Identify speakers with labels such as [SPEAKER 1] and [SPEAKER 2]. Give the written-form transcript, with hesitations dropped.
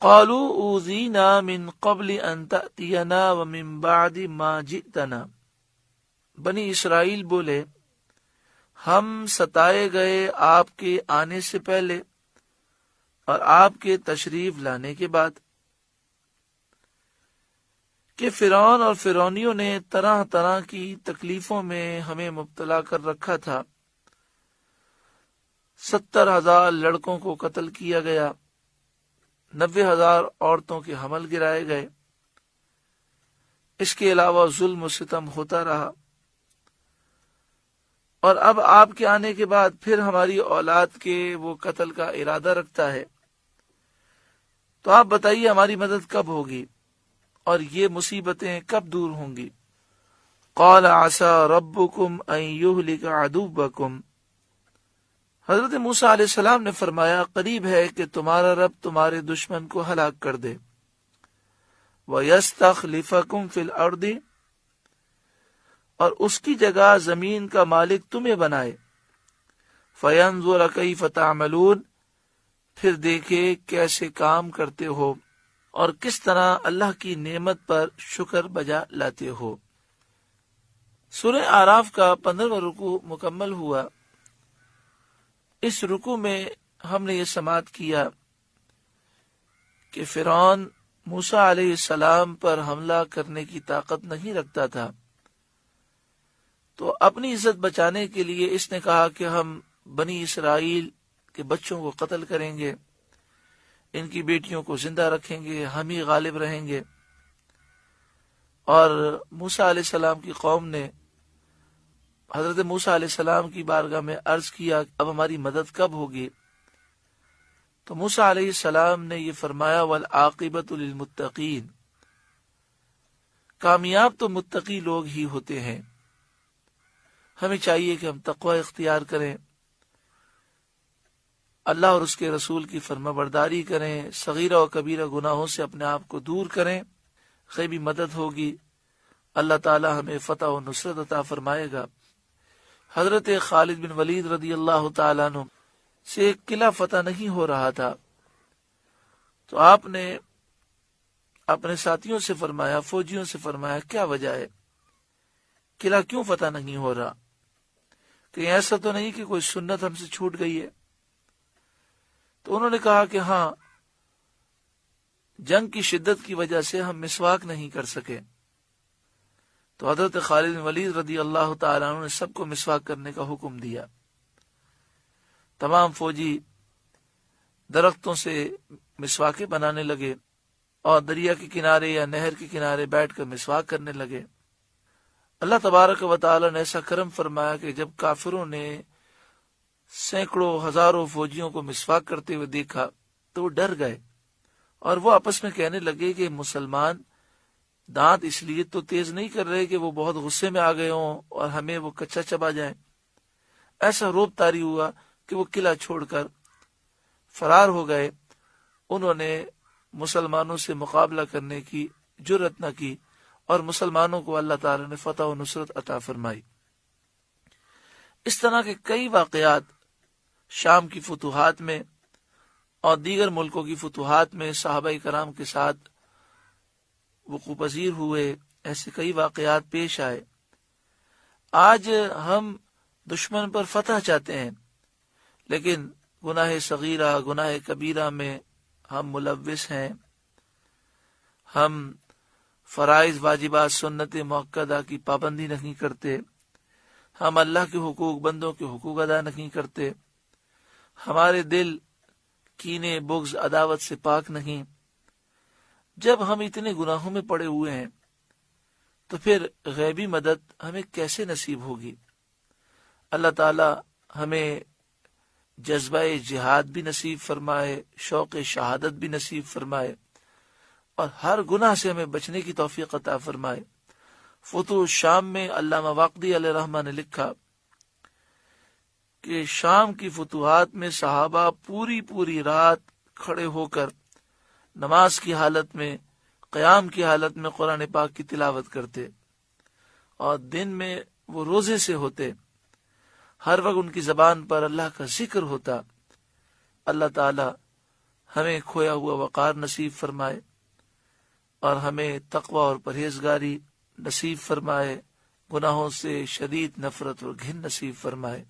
[SPEAKER 1] قالوا اوذینا من قبل ان تأتینا ومن بعد ما جئتنا، بنی اسرائیل بولے ہم ستائے گئے آپ کے آنے سے پہلے اور آپ کے تشریف لانے کے بعد، کہ فرعون اور فرعونیوں نے طرح طرح کی تکلیفوں میں ہمیں مبتلا کر رکھا تھا۔ 70,000 لڑکوں کو قتل کیا گیا، 90,000 عورتوں کے حمل گرائے گئے، اس کے علاوہ ظلم و ستم ہوتا رہا، اور اب آپ کے آنے کے بعد پھر ہماری اولاد کے وہ قتل کا ارادہ رکھتا ہے، تو آپ بتائیے ہماری مدد کب ہوگی اور یہ مصیبتیں کب دور ہوں گی؟ قال عسى ربكم ان يهلك عدوكم، حضرت موسیٰ علیہ السلام نے فرمایا قریب ہے کہ تمہارا رب تمہارے دشمن کو ہلاک کر دے، وَيَسْتَخْلِفَكُمْ فِي الْأَرْضِ، اور اس کی جگہ زمین کا مالک تمہیں بنائے، فَيَنْظُرَ كَيْفَ تَعْمَلُونَ، پھر دیکھے کیسے کام کرتے ہو اور کس طرح اللہ کی نعمت پر شکر بجا لاتے ہو۔ سورہ اعراف کا 15واں رکوع مکمل ہوا۔ اس رکوع میں ہم نے یہ سماعت کیا کہ فرعون موسیٰ علیہ السلام پر حملہ کرنے کی طاقت نہیں رکھتا تھا، تو اپنی عزت بچانے کے لیے اس نے کہا کہ ہم بنی اسرائیل کے بچوں کو قتل کریں گے، ان کی بیٹیوں کو زندہ رکھیں گے، ہم ہی غالب رہیں گے۔ اور موسیٰ علیہ السلام کی قوم نے حضرت موسیٰ علیہ السلام کی بارگاہ میں عرض کیا اب ہماری مدد کب ہوگی؟ تو موسیٰ علیہ السلام نے یہ فرمایا والعاقبۃ للمتقین، کامیاب تو متقی لوگ ہی ہوتے ہیں۔ ہمیں چاہیے کہ ہم تقوی اختیار کریں، اللہ اور اس کے رسول کی فرما برداری کریں، صغیرہ و کبیرہ گناہوں سے اپنے آپ کو دور کریں، غیبی مدد ہوگی، اللہ تعالی ہمیں فتح و نصرت عطا فرمائے گا۔ حضرت خالد بن ولید رضی اللہ تعالیٰ عنہ سے ایک قلعہ فتح نہیں ہو رہا تھا، تو آپ نے اپنے ساتھیوں سے فرمایا، فوجیوں سے فرمایا کیا وجہ ہے، قلعہ کیوں فتح نہیں ہو رہا؟ کہ ایسا تو نہیں کہ کوئی سنت ہم سے چھوٹ گئی ہے؟ تو انہوں نے کہا کہ ہاں، جنگ کی شدت کی وجہ سے ہم مسواک نہیں کر سکے۔ تو حضرت خالد بن ولید رضی اللہ تعالیٰ عنہ نے سب کو مسواک کرنے کا حکم دیا۔ تمام فوجی درختوں سے مسواکیں بنانے لگے اور دریا کے کنارے یا نہر کے کنارے بیٹھ کر مسواک کرنے لگے۔ اللہ تبارک و تعالیٰ نے ایسا کرم فرمایا کہ جب کافروں نے سینکڑوں ہزاروں فوجیوں کو مسواک کرتے ہوئے دیکھا تو وہ ڈر گئے، اور وہ آپس میں کہنے لگے کہ مسلمان دانت اس لیے تو تیز نہیں کر رہے کہ وہ بہت غصے میں آ گئے ہوں اور ہمیں وہ کچا چبا جائیں۔ ایسا روب طاری ہوا کہ وہ قلعہ چھوڑ کر فرار ہو گئے۔ انہوں نے مسلمانوں سے مقابلہ کرنے کی جرأت نہ کی، اور مسلمانوں کو اللہ تعالی نے فتح و نصرت عطا فرمائی۔ اس طرح کے کئی واقعات شام کی فتوحات میں اور دیگر ملکوں کی فتوحات میں صحابہ کرام کے ساتھ وقوع پذیر ہوئے، ایسے کئی واقعات پیش آئے۔ آج ہم دشمن پر فتح چاہتے ہیں، لیکن گناہ صغیرہ گناہ کبیرہ میں ہم ملوث ہیں، ہم فرائض واجبات سنت موقدہ کی پابندی نہیں کرتے، ہم اللہ کے حقوق بندوں کے حقوق ادا نہیں کرتے، ہمارے دل کینے بغض عداوت سے پاک نہیں۔ جب ہم اتنے گناہوں میں پڑے ہوئے ہیں تو پھر غیبی مدد ہمیں کیسے نصیب ہوگی؟ اللہ تعالی ہمیں جذبہ جہاد بھی نصیب فرمائے، شوق شہادت بھی نصیب فرمائے، اور ہر گناہ سے ہمیں بچنے کی توفیق عطا فرمائے۔ فتوح شام میں علامہ واقدی علیہ رحمہ نے لکھا کہ شام کی فتوحات میں صحابہ پوری رات کھڑے ہو کر نماز کی حالت میں، قیام کی حالت میں قرآن پاک کی تلاوت کرتے، اور دن میں وہ روزے سے ہوتے، ہر وقت ان کی زبان پر اللہ کا ذکر ہوتا۔ اللہ تعالی ہمیں کھویا ہوا وقار نصیب فرمائے اور ہمیں تقوی اور پرہیزگاری نصیب فرمائے، گناہوں سے شدید نفرت اور گھن نصیب فرمائے۔